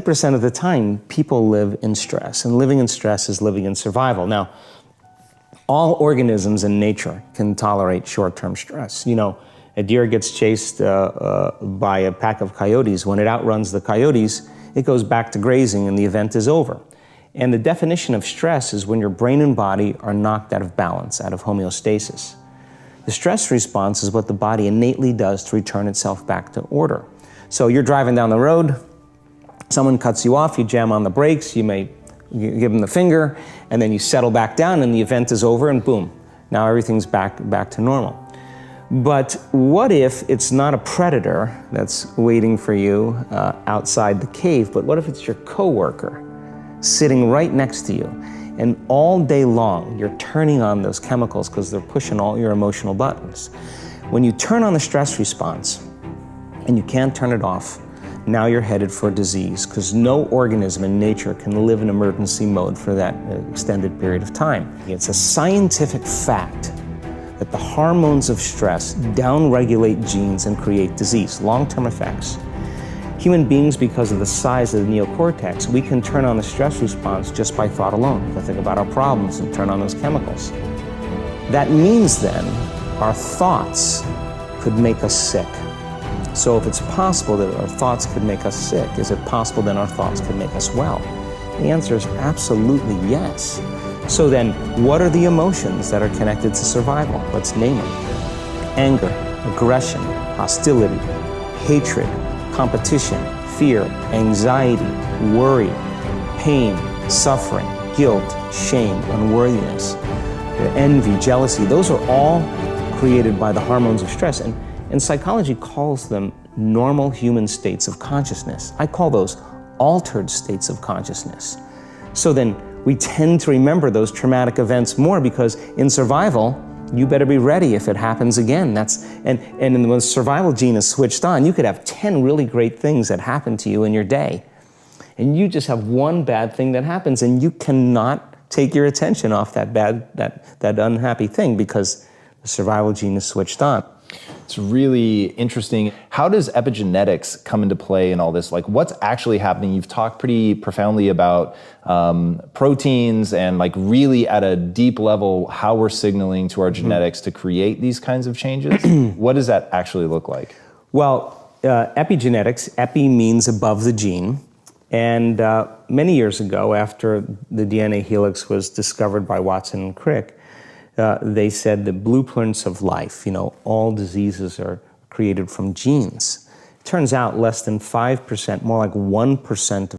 80% of the time, people live in stress, and living in stress is living in survival. Now, all organisms in nature can tolerate short-term stress. You know, a deer gets chased by a pack of coyotes. When it outruns the coyotes, it goes back to grazing and the event is over. And the definition of stress is when your brain and body are knocked out of balance, out of homeostasis. The stress response is what the body innately does to return itself back to order. So you're driving down the road, someone cuts you off, you jam on the brakes, you may give them the finger, and then you settle back down and the event is over and boom, now everything's back to normal. But what if it's not a predator that's waiting for you outside the cave, but what if it's your coworker sitting right next to you, and all day long you're turning on those chemicals because they're pushing all your emotional buttons. When you turn on the stress response and you can't turn it off, now you're headed for disease, because no organism in nature can live in emergency mode for that extended period of time. It's a scientific fact that the hormones of stress downregulate genes and create disease, long-term effects. Human beings, because of the size of the neocortex, we can turn on the stress response just by thought alone. We can think about our problems and turn on those chemicals. That means then our thoughts could make us sick. So if it's possible that our thoughts could make us sick, is it possible then our thoughts could make us well? The answer is absolutely yes. So then, what are the emotions that are connected to survival? Let's name them. Anger, aggression, hostility, hatred, competition, fear, anxiety, worry, pain, suffering, guilt, shame, unworthiness, envy, jealousy. Those are all created by the hormones of stress. And psychology calls them normal human states of consciousness. I call those altered states of consciousness. So then we tend to remember those traumatic events more because in survival, you better be ready if it happens again. And when the survival gene is switched on, you could have 10 really great things that happen to you in your day. And you just have one bad thing that happens and you cannot take your attention off that unhappy thing because the survival gene is switched on. It's really interesting. How does epigenetics come into play in all this? Like, what's actually happening? You've talked pretty profoundly about proteins and like really at a deep level how we're signaling to our genetics to create these kinds of changes. What does that actually look like? Well, epigenetics, epi means above the gene. And many years ago, after the DNA helix was discovered by Watson and Crick, they said the blueprints of life, you know, all diseases are created from genes. It turns out less than 5%, more like 1% of